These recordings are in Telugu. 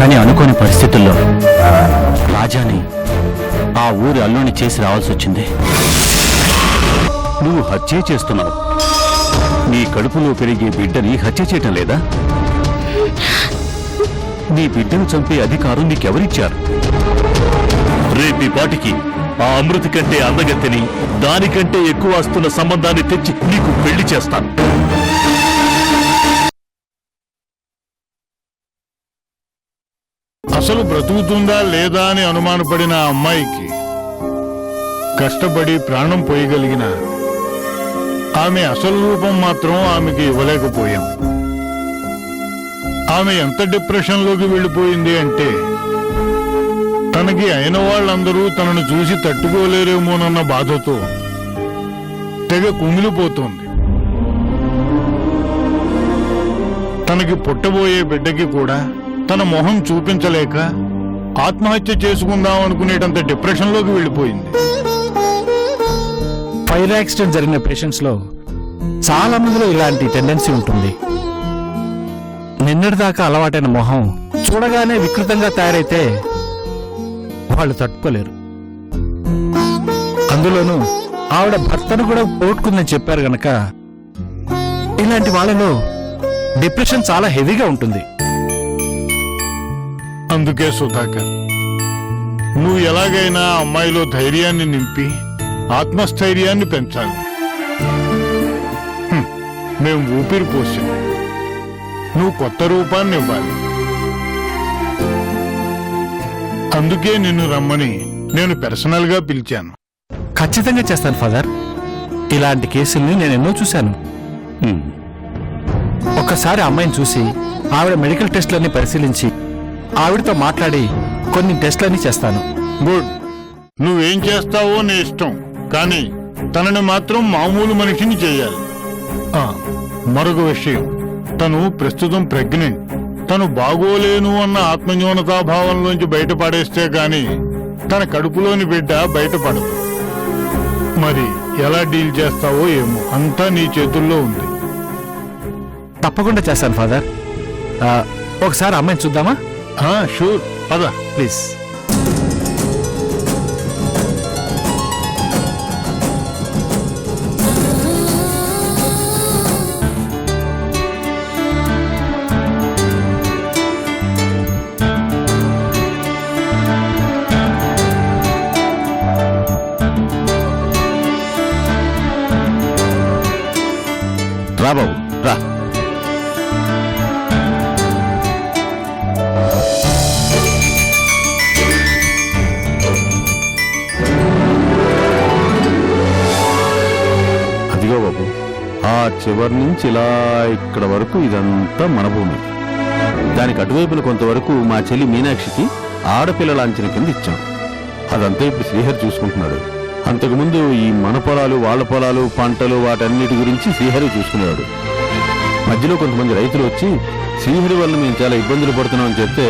కానీ అనుకోని పరిస్థితుల్లో రాజాని ఆ ఊరి అల్లుని చేసి రావాల్సి వచ్చింది. నువ్వు హత్య చేస్తున్నావు. నీ కడుపులో పెరిగే బిడ్డని హత్య చేయటం లేదా? నీ బిడ్డను చంపే అధికారం నీకెవరిచ్చారు? రేపి పాటికి ఆ అమృతి కంటే అందగత్తెని, దానికంటే ఎక్కువ వస్తున్న సంబంధాన్ని తెచ్చి నీకు పెళ్లి చేస్తాను. అసలు బ్రతుకుతుందా లేదా అని అనుమానపడిన ఆ అమ్మాయికి కష్టపడి ప్రాణం పోయగలిగిన ఆమె అసలు రూపం మాత్రం ఆమెకి ఇవ్వలేకపోయాం. ఆమె ఎంత డిప్రెషన్లోకి వెళ్ళిపోయింది అంటే తనకి అయిన వాళ్ళందరూ తనను చూసి తట్టుకోలేరేమోనన్న బాధతో తెగ కుమిలిపోతోంది. తనకి పుట్టబోయే బిడ్డకి కూడా తన మొహం చూపించలేక ఆత్మహత్య చేసుకుందాం అనుకునేటంత డిప్రెషన్లోకి వెళ్ళిపోయింది. ఫైర్ యాక్సిడెంట్ జరిగిన పేషెంట్స్ లో చాలా మందిలో ఇలాంటి టెండెన్సీ ఉంటుంది. నిన్నటిదాకా అలవాటైన మొహం చూడగానే వికృతంగా తయారైతే వాళ్ళు తట్టుకోలేరు. అందులోనూ ఆవిడ భర్తను కూడా పోగొట్టుకుందని చెప్పారు గనక ఇలాంటి వాళ్ళలో డిప్రెషన్ చాలా హెవీగా ఉంటుంది. అందుకే సుధాకర్, నువ్వు ఎలాగైనా అమ్మాయిలో ధైర్యాన్ని నింపి ఆత్మస్థైర్యాన్ని పెంచాలి. మేం ఊపిరి పోసాం, నువ్వు కొత్త రూపాన్ని ఇవ్వాలి. అందుకే నిన్ను రమ్మని నేను పర్సనల్ గా పిలిచాను. ఖచ్చితంగా చేస్తాను ఫాదర్. ఇలాంటి కేసుల్ని నేను ఎన్నో చూశాను. ఒక్కసారి అమ్మాయిని చూసి ఆవిడ మెడికల్ టెస్టులన్నీ పరిశీలించి ఆవిడతో మాట్లాడి కొన్ని టెస్టులన్నీ చేస్తాను. గుడ్, నువ్వేం చేస్తావో నీ ఇష్టం, కానీ తనని మాత్రం మామూలు మనిషిని చేయాలి. మరొక విషయం, తను ప్రస్తుతం ప్రెగ్నెంట్. తను బాగోలేను అన్న ఆత్మన్యూనతాభావంలోంచి బయటపడేస్తే గాని తన కడుపులోని బిడ్డ బయటపడదు. మరి ఎలా డీల్ చేస్తావో ఏమో, అంతా నీ చేతుల్లో ఉంది. తప్పకుండా చేస్తాను ఫాదర్. ఒకసారి అమ్మాయిని చూద్దామా? షూర్, పద ప్లీజ్. రా బాబు, రా. అదిగో బాబు, ఆ చివరి నుంచి ఇలా ఇక్కడ వరకు ఇదంతా మన భూమి. దానికి అటువైపున కొంతవరకు మా చెల్లి మీనాక్షికి ఆడపిల్ల లాంఛన కింద ఇచ్చాం. అదంతా ఇప్పుడు శ్రీహరి చూసుకుంటున్నాడు. అంతకుముందు ఈ మన పొలాలు, వాళ్ళ పొలాలు, పంటలు, వాటన్నిటి గురించి శ్రీహరి చూసుకునేవాడు. మధ్యలో కొంతమంది రైతులు వచ్చి శ్రీహరి వల్ల మేము చాలా ఇబ్బందులు పడుతున్నామని చెప్తే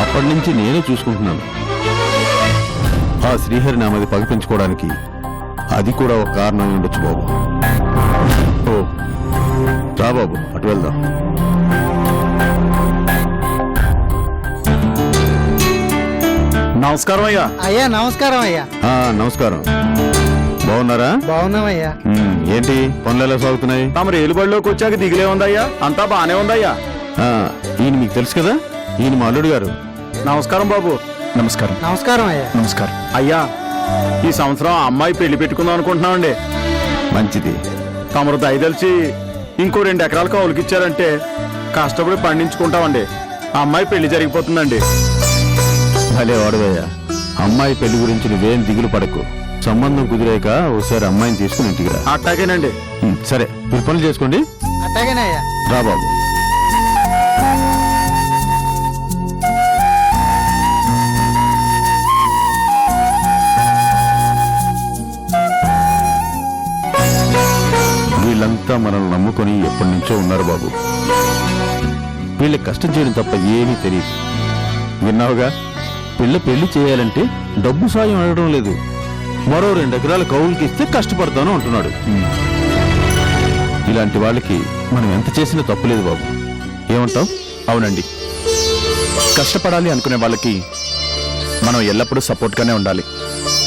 అప్పటి నుంచి నేనే చూసుకుంటున్నాను. ఆ శ్రీహరి నా మీద పగిపించుకోవడానికి అది కూడా ఒక కారణం ఉండొచ్చు బాబు. ఓ రా బాబు, అటు వెళ్దాం. నమస్కారం అయ్యా. అయ్యా నమస్కారం అయ్యా. నమస్కారం. బాగున్నారా? బాగున్నామయ్యా. ఏంటి పనులు ఎలా సాగుతున్నాయి? తమరు ఏలుబడిలోకి వచ్చాక దిగులే ఉందయ్యా, అంతా బానే ఉందయ్యా. ఈయన మీకు తెలుసు కదా, ఈయన మా అల్లుడు గారు. నమస్కారం బాబు. నమస్కారం. నమస్కారం అయ్యా. నమస్కారం అయ్యా. ఈ సంవత్సరం అమ్మాయి పెళ్లి పెట్టుకుందాం అనుకుంటున్నామండి. మంచిది. తమరు దయదలిచి ఇంకో 2 ఎకరాలు కౌలుకిచ్చారంటే కష్టపడి పండించుకుంటామండి. ఆ అమ్మాయి పెళ్లి జరిగిపోతుందండి. భలే వాడవయ్యా. అమ్మాయి పెళ్లి గురించి నువ్వేం దిగులు పడకు. సంబంధం కుదిరాక ఒకసారి అమ్మాయిని తీసుకుని ఇంటికి రా. అట్టాగేనండి. సరే, మీరు పనులు చేసుకోండి. అట్టాగేనయ్యా. రా బాబు. వీళ్ళంతా మనల్ని నమ్ముకొని ఎప్పటి నుంచో ఉన్నారు బాబు. వీళ్ళకి కష్టం చేయడం తప్ప ఏమీ తెలియదు. విన్నావుగా, పెళ్లి చేయాలంటే డబ్బు సాయం అడగడం లేదు, మరో 2 ఎకరాల కౌలుకి ఇస్తే కష్టపడతాను అంటున్నాడు. ఇలాంటి వాళ్ళకి మనం ఎంత చేసినా తప్పులేదు బాబు. ఏమంటావు? అవునండి. కష్టపడాలి అనుకునే వాళ్ళకి మనం ఎల్లప్పుడూ సపోర్ట్గానే ఉండాలి.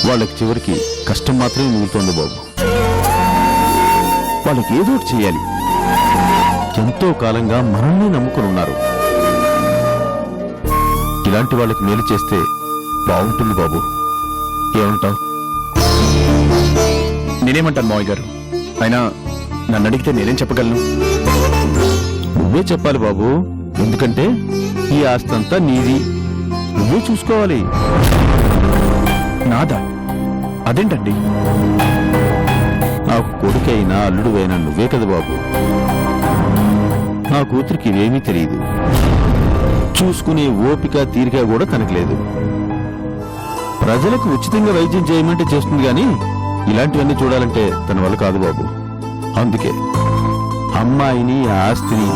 వాళ్ళకి చివరికి కష్టం మాత్రమే మిగులుతోంది బాబు. వాళ్ళకి ఏదో ఒకటి చేయాలి. ఎంతో కాలంగా మనల్ని నమ్ముకుని ఉన్నారు. ఇలాంటి వాళ్ళకి మేలు చేస్తే బాగుంటుంది బాబు. ఏమంటావు? నేనేమంటాను మావయ్య గారు? అయినా నన్ను అడిగితే నేనేం చెప్పగలను? నువ్వే చెప్పాలి బాబు. ఎందుకంటే ఈ ఆస్తంతా నీది, నువ్వే చూసుకోవాలి. నాదా? అదేంటండి? నాకు కొడుకైనా అల్లుడువైనా నువ్వే కదా బాబు. నా కూతురికి ఇవేమీ తెలియదు. చూసుకునే ఓపిక తీరిక కూడా తనకు లేదు. ప్రజలకు ఉచితంగా వైద్యం చేయమంటే చేస్తుంది గాని ఇలాంటివన్నీ చూడాలంటే తన వల్ల కాదు బాబు. అందుకే అమ్మాయిని ఆ ఆస్తిని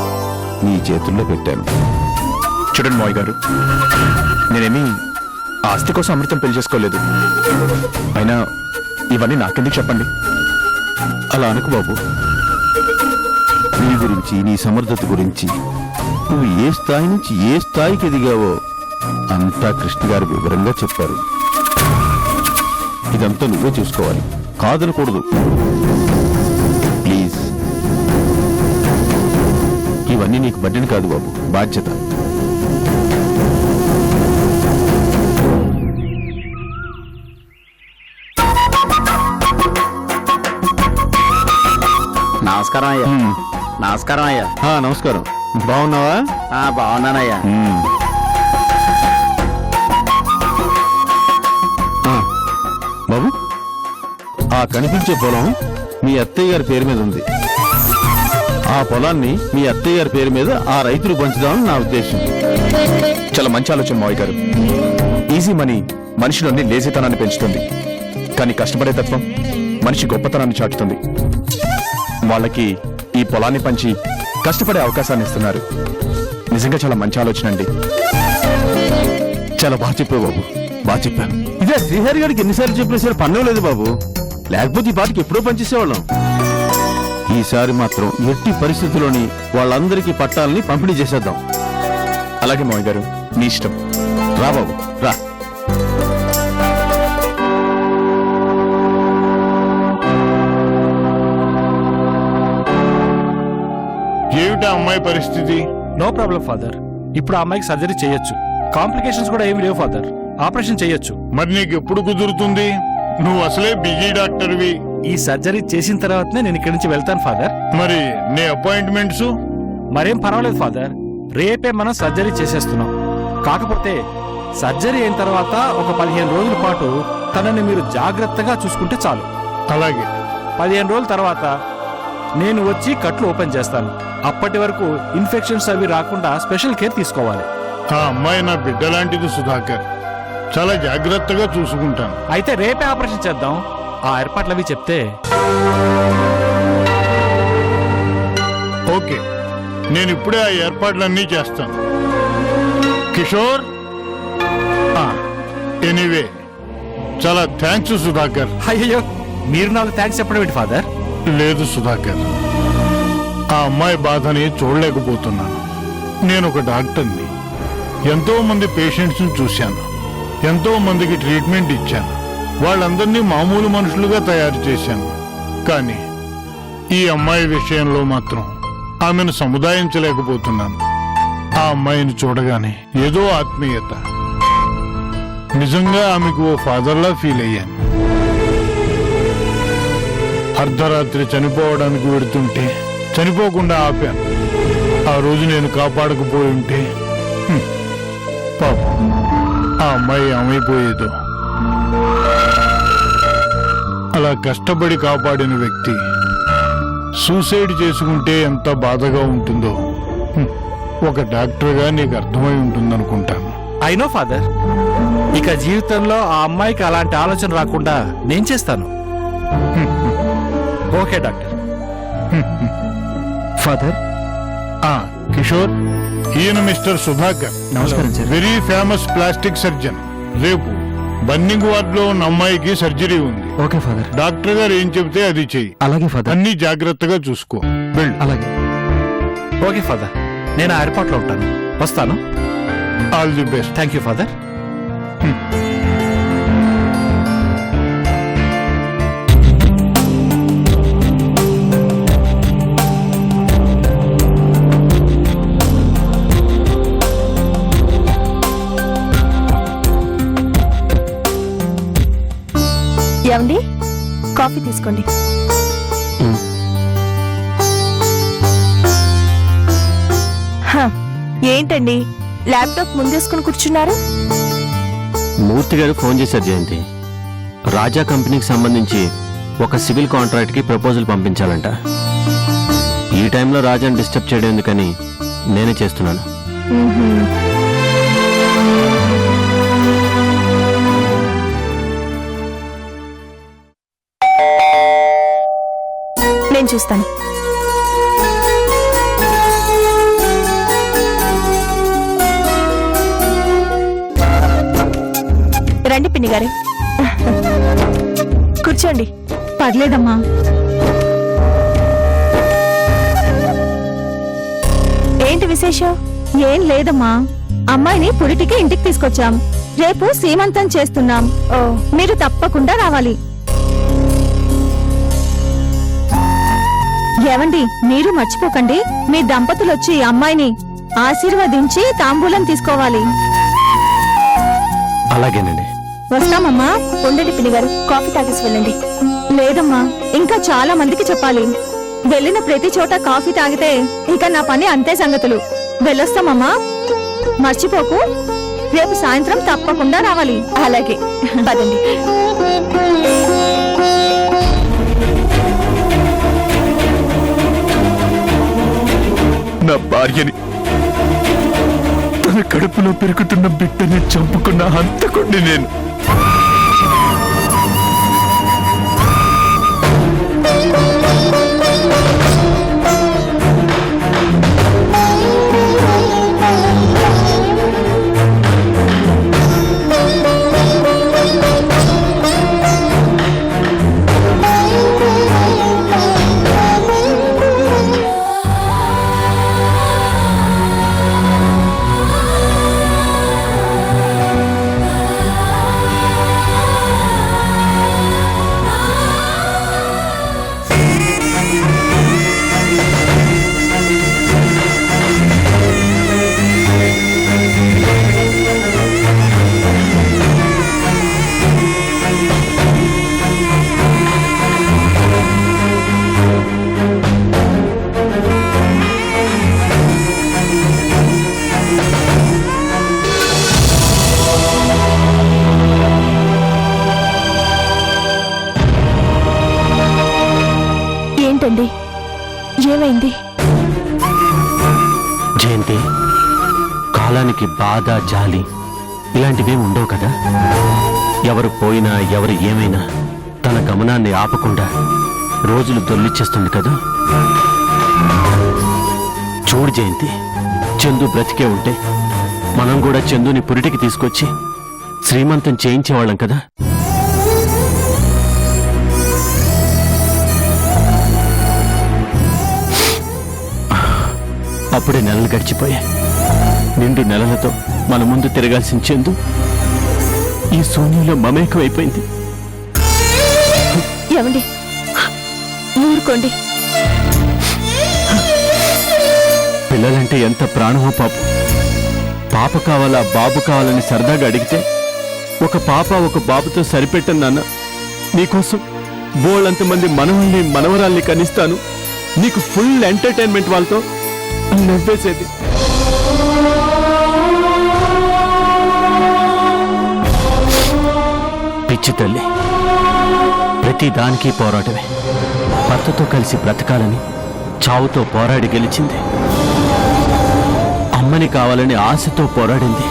నీ చేతుల్లో పెట్టాను. చూడండి మావయ్య గారు, నేనేమీ ఆస్తి కోసం అమృతం పెళ్లి చేసుకోలేదు. అయినా ఇవన్నీ నాకెందుకు చెప్పండి? అలా అనుకు బాబు. నీ గురించి, నీ సమర్థత గురించి, నువ్వు ఏ స్థాయి నుంచి ఏ స్థాయికి ఎదిగావో అంతా కృష్ణ గారు వివరంగా చెప్పారు. ఇదంతా నువ్వే చూసుకోవాలి, కాదనకూడదు. ప్లీజ్. ఇవన్నీ నీకు బడ్డని కాదు బాబు, బాధ్యత. నమస్కారం అయ్యా. నమస్కారం అయ్యా. నమస్కారం. బాగున్నావా? బాగున్నానయ్యా. బాబు, ఆ కనిపించే పొలం మీ అత్తయ్య గారి పేరు మీద ఉంది. ఆ పొలాన్ని మీ అత్తయ్య గారి పేరు మీద ఆ రైతులు పంచుదామని నా ఉద్దేశం. చాలా మంచి ఆలోచన మావయ్య గారు. ఈజీ మనీ మనిషిలోని లేజీతనాన్ని పెంచుతుంది, కానీ కష్టపడే తత్వం మనిషి గొప్పతనాన్ని చాటుతుంది. వాళ్ళకి ఈ పొలాన్ని పంచి కష్టపడే అవకాశాన్ని ఇస్తున్నారు. నిజంగా చాలా మంచి ఆలోచన అండి. చాలా బాగా చెప్పావు బాబు, బాగా చెప్పాను. ఇదే శ్రీహరి గారికి ఎన్నిసార్లు చెప్పినా సరే పన్నం లేదు బాబు. లేకపోతే ఈ పాటికి ఎప్పుడో పనిచేసేవాళ్ళం. ఈసారి మాత్రం ఎట్టి పరిస్థితుల్లోని వాళ్ళందరికీ పట్టాలని పంపిణీ చేసేద్దాం. అలాగే మావయ్య గారు, మీ ఇష్టం. రా బాబు, రా. ఏమిటా అమ్మాయి పరిస్థితి? No problem father. ఇప్పుడు ఆ అమ్మాయికి సర్జరీ చేయొచ్చు. కాంప్లికేషన్స్ కూడా ఏమి లేవు ఫాదర్. ఆపరేషన్ చేయొచ్చు. మరి నీకు ఎప్పుడు కుదురుతుంది? నువ్వు అసలే బిజీ డాక్టర్వి. ఈ సర్జరీ చేసిన తర్వాతనే నేను ఇక్కడి నుంచి వెళ్తాను ఫాదర్. మరి నీ అపాయింట్మెంట్స్? మరేం పర్వాలేదు ఫాదర్. రేపే మనం సర్జరీ చేసేస్తున్నాం. కాకపోతే సర్జరీ అయిన తర్వాత ఒక 15 రోజుల పాటు తనని మీరు జాగ్రత్తగా చూసుకుంటే చాలు. అలాగే. 15 రోజుల తర్వాత నేను వచ్చి కట్లు ఓపెన్ చేస్తాను. అప్పటి వరకు ఇన్ఫెక్షన్స్ అవి రాకుండా స్పెషల్ కేర్ తీసుకోవాలి. ఆ అమ్మాయి నా బిడ్డ లాంటిది సుధాకర్. చాలా జాగ్రత్తగా చూసుకుంటాను. అయితే రేపే ఆపరేషన్ చేద్దాం. ఆ ఏర్పాట్లు అవి చెప్తే. ఓకే, నేను ఇప్పుడే ఆ ఏర్పాట్లన్నీ చేస్తాను. కిషోర్, ఎనీవే చాలా థ్యాంక్స్ సుధాకర్. అయ్యో, మీరు నాకు థ్యాంక్స్ చెప్పడం ఏంటి ఫాదర్? లేదు సుధాకర్, ఆ అమ్మాయి బాధని చూడలేకపోతున్నాను. నేను ఒక డాక్టర్ని. ఎంతో మంది పేషెంట్స్ని చూశాను. ఎంతో మందికి ట్రీట్మెంట్ ఇచ్చాను. వాళ్ళందరినీ మామూలు మనుషులుగా తయారు చేశాను. కానీ ఈ అమ్మాయి విషయంలో మాత్రం ఆమెను సముదాయించలేకపోతున్నాను. ఆ అమ్మాయిని చూడగానే ఏదో ఆత్మీయత. నిజంగా ఆమెకు ఓ ఫాదర్లా ఫీల్ అయ్యాను. అర్ధరాత్రి చనిపోవడానికి వెడుతుంటే చనిపోకుండా ఆపాను. ఆ రోజు నేను కాపాడకపోయి ఉంటే పాపం ఆ అమ్మాయి ఏమైపోయేదో. అలా కష్టపడి కాపాడిన వ్యక్తి సూసైడ్ చేసుకుంటే ఎంత బాధగా ఉంటుందో ఒక డాక్టర్గా నీకు అర్థమై ఉంటుందనుకుంటాను. I know father. ఇక జీవితంలో ఆ అమ్మాయికి అలాంటి ఆలోచన రాకుండా నేను చేస్తాను. Okay doctor. ఫాదర్. కిషోర్, ఈయన మిస్టర్ సుధాకర్. నమస్కారం sir. Very famous plastic surgeon. రేపు బర్నింగ్ వార్డ్ లో ఉన్న అమ్మాయికి సర్జరీ ఉంది. Okay father. డాక్టర్ గారు ఏం చెబితే అది చెయ్యి. అలాగే ఫాదర్. అన్ని జాగ్రత్తగా చూసుకో. వెళ్ళు. అలాగే. ఓకే ఫాదర్, నేను ఆ ఏర్పాట్లో ఉంటాను. వస్తాను. All the best. Thank you father. ఏమండి, కాఫీ తీసుకోండి. హ, ఏంటండి ల్యాప్టాప్ ముందేసుకుని కూర్చున్నారు? మూర్తి గారు ఫోన్ చేశారు జయంతి. రాజా కంపెనీకి సంబంధించి ఒక సివిల్ కాంట్రాక్ట్ కి ప్రపోజల్ పంపించాలంట. ఈ టైంలో రాజాని డిస్టర్బ్ చేయడం ఎందుకని నేనే చేస్తున్నాను. నేను చూస్తాను. రండి పిన్ని గారు, కూర్చోండి. పర్లేదమ్మా. ఏంటి విశేషం? ఏం లేదమ్మా, అమ్మాయిని పురిటికి ఇంటికి తీసుకొచ్చాం. రేపు సీమంతం చేస్తున్నాం. ఓ, మీరు తప్పకుండా రావాలి. ఏవండి, మీరు మర్చిపోకండి, మీ దంపతులు వచ్చి అమ్మాయిని ఆశీర్వదించి తాంబూలం తీసుకోవాలి. అలాగేనండి. వస్తామమ్మా. ఉండండి పిన్ని గారు, కాఫీ తాగేసి వెళ్ళండి. లేదమ్మా, ఇంకా చాలా మందికి చెప్పాలి. వెళ్ళిన ప్రతి చోట కాఫీ తాగితే ఇక నా పని అంతే సంగతులు. వెళ్ళొస్తామమ్మా, మర్చిపోకు. రేపు సాయంత్రం తప్పకుండా రావాలి. అలాగే, పదండి. నా భార్యని, తన కడుపులో పెరుగుతున్న బిడ్డని చంపుకున్న హంతకుడిని నేను. ఏంటండి, ఏమైంది? జయంతి, కాలానికి బాధ, జాలి ఇలాంటివే ఉండవు కదా. ఎవరు పోయినా ఎవరు ఏమైనా తన గమనాన్ని ఆపకుండా రోజులు దొల్లిచ్చేస్తుంది కదా. చూడు జయంతి, చందు బ్రతికే ఉంటే మనం కూడా చందుని పురిటికి తీసుకొచ్చి శ్రీమంతం చేయించేవాళ్ళం కదా. అప్పుడే నెలలు గడిచిపోయాయి. నిండు నెలలతో మన ముందు తిరగాల్సిన చందు ఈ శూన్యంలో మమేకం అయిపోయింది. ఏమండి, ఊరుకోండి. పిల్లలంటే ఎంత ప్రాణమో పాపం. పాప కావాలా బాబు కావాలని సరదాగా అడిగితే ఒక పాప ఒక బాబుతో సరిపెట్టను నాన్న, నీకోసం బోళ్ళంతమంది మనవల్ని మనవరాల్ని కనిస్తాను, నీకు ఫుల్ ఎంటర్టైన్మెంట్ వాళ్ళతో నవ్వేసేది. పిచ్చి తల్లి ప్రతి దానికి పోరాటమే. భర్తతో కలిసి బ్రతకాలని చావుతో పోరాడి గెలిచింది. అమ్మని కావాలని ఆశతో పోరాడింది.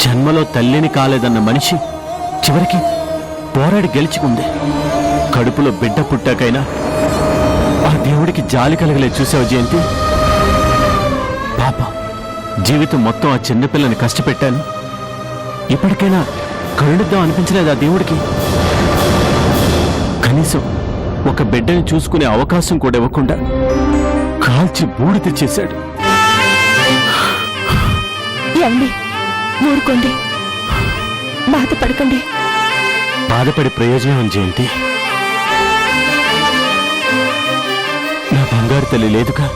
జన్మలో తల్లిని కాలేదన్న మనిషి చివరికి పోరాడి గెలుచుకుంది. కడుపులో బిడ్డ పుట్టాకైనా ఆ దేవుడికి జాలి కలగలే. చూసావు జయంతి, పాప జీవితం మొత్తం ఆ చిన్నపిల్లని కష్టపెట్టాను. ఇప్పటికైనా కరుణిద్దాం అనిపించలేదు ఆ దేవుడికి. కనీసం ఒక బిడ్డని చూసుకునే అవకాశం కూడా ఇవ్వకుండా కాల్చి బూడిద చేశాడు. ఏమండి ఊరుకోండి, బాధపడకండి. బాధపడి ప్రయోజనం జయంతి. నా బంగారు తల్లి లేదుగా,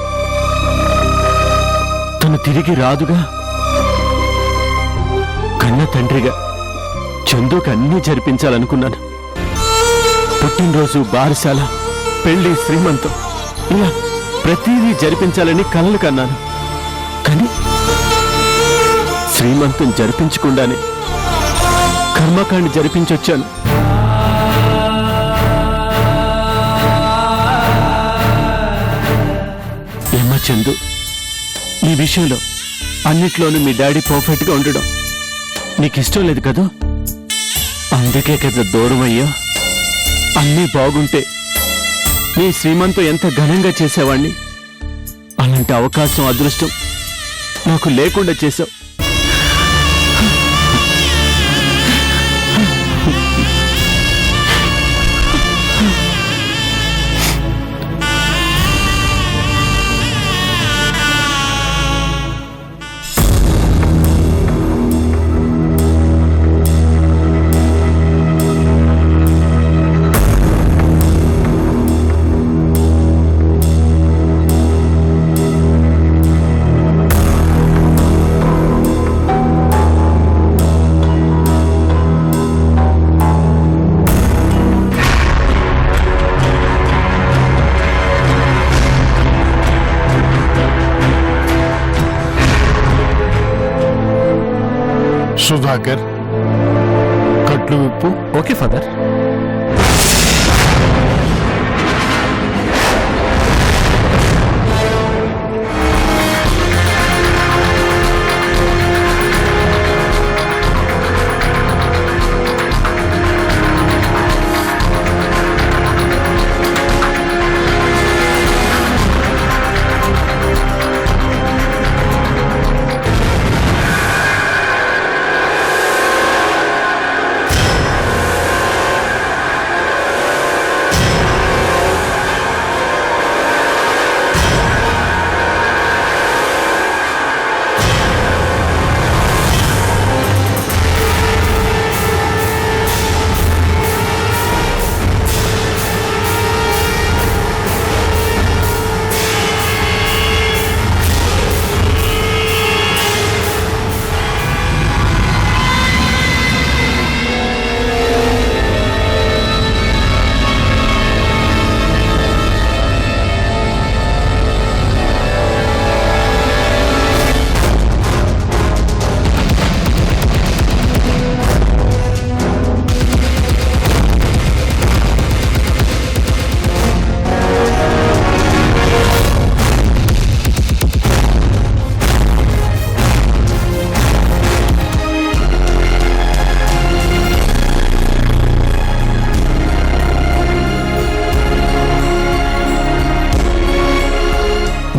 తను తిరిగి రాదుగా. కన్న తండ్రిగా చందుకు అన్నీ జరిపించాలనుకున్నాను. పుట్టినరోజు, బారసాల, పెళ్లి, శ్రీమంతం ఇలా ప్రతిదీ జరిపించాలని కలలు కన్నాను. కానీ శ్రీమంతం జరిపించకుండానే కర్మకాండి జరిపించొచ్చాను. ఏమ్మా చందు, ఈ విషయంలో అన్నిట్లోనూ మీ డాడీ పర్ఫెక్ట్గా ఉండడం నీకిష్టం లేదు కదా? అందుకే కదా దూరం అయ్యా. అన్నీ బాగుంటే నీ శ్రీమంతం ఎంత ఘనంగా చేసేవాణ్ణి. అలాంటి అవకాశం, అదృష్టం నాకు లేకుండా చేశావు. సుధాకర్, కట్లు విప్పు. Okay father.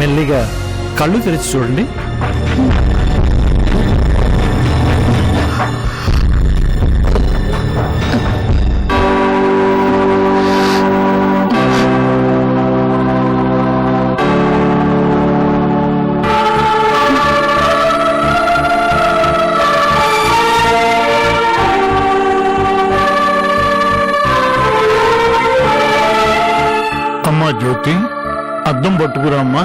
మెల్లిగా కళ్ళు తెరిచి చూడండి. అమ్మా జ్యోతి, అద్దం పట్టుకురా అమ్మా.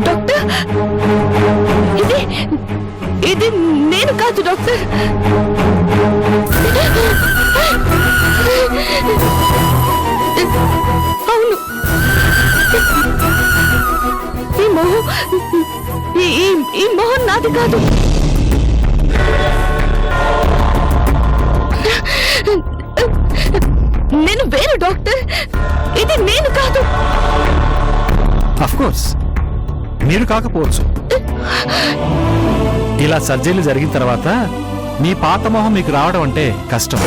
డాక్టర్, ఇది నేను కాదు డాక్టర్. అవును, ఈ మొహం ఈ మొహం నాది కాదు. నేను వేరు డాక్టర్, ఇది నేను కాదు. అఫ్ కోర్స్ మీరు కాకపోవచ్చు. ఇలా సర్జరీలు జరిగిన తర్వాత మీ పాత మొహం మీకు రావడం అంటే కష్టం.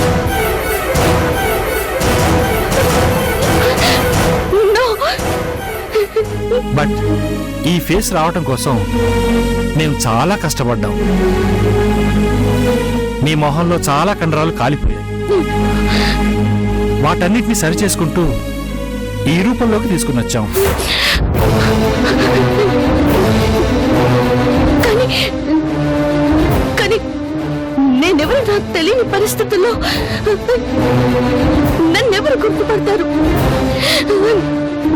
No. బట్ ఈ ఫేస్ రావడం కోసం మేము చాలా కష్టపడ్డాం. మీ మొహంలో చాలా కండరాలు కాలిపోయాయి. వాటన్నిటిని సరి చేసుకుంటూ ఈ రూపంలోకి తీసుకుని వచ్చాం. కానీ నేనెవరు నాకు తెలియని పరిస్థితుల్లో నన్నెవరు గుర్తుపడతారు?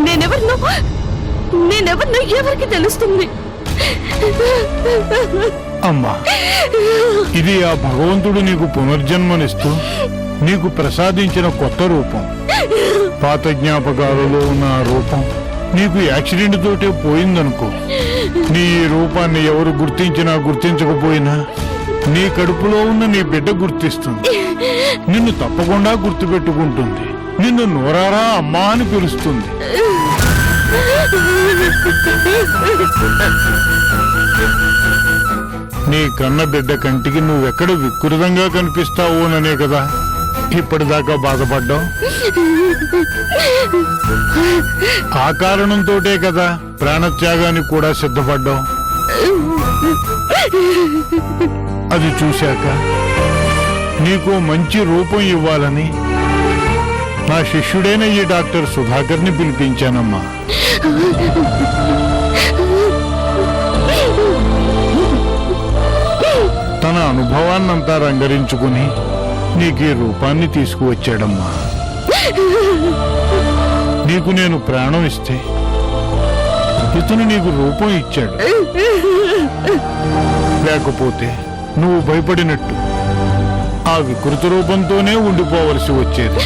నేనెవరినో ఎవరికి తెలుస్తుంది? అమ్మా, ఇది ఆ భగవంతుడు నీకు పునర్జన్మనిస్తూ నీకు ప్రసాదించిన కొత్త రూపం. పాత జ్ఞాపకాలలో ఉన్న ఆ రూపం నీకు యాక్సిడెంట్ తోటే పోయిందనుకో. నీ ఈ రూపాన్ని ఎవరు గుర్తించినా గుర్తించకపోయినా నీ కడుపులో ఉన్న నీ బిడ్డ గుర్తిస్తుంది. నిన్ను తప్పకుండా గుర్తుపెట్టుకుంటుంది. నిన్ను నోరారా అమ్మా అని పిలుస్తుంది. నీ కన్న బిడ్డ కంటికి నువ్వెక్కడ వికృతంగా కనిపిస్తావోననే కదా ఇప్పటిదాకా బాధపడ్డావు. ఆ కారణంతోటే కదా ప్రాణత్యాగానికి కూడా సిద్ధపడ్డావు. అది చూశాక నీకు మంచి రూపం ఇవ్వాలని నా శిష్యుడైన ఈ డాక్టర్ సుధాకర్ని పిలిపించానమ్మా. తన అనుభవాన్నంతా రంగరించుకుని నీకు ఈ రూపాన్ని తీసుకువచ్చాడమ్మా. నీకు నేను ప్రాణం ఇస్తే ఇతను నీకు రూపం ఇచ్చాడు. లేకపోతే నువ్వు భయపడినట్టు ఆ వికృత రూపంతోనే ఉండిపోవలసి వచ్చేది.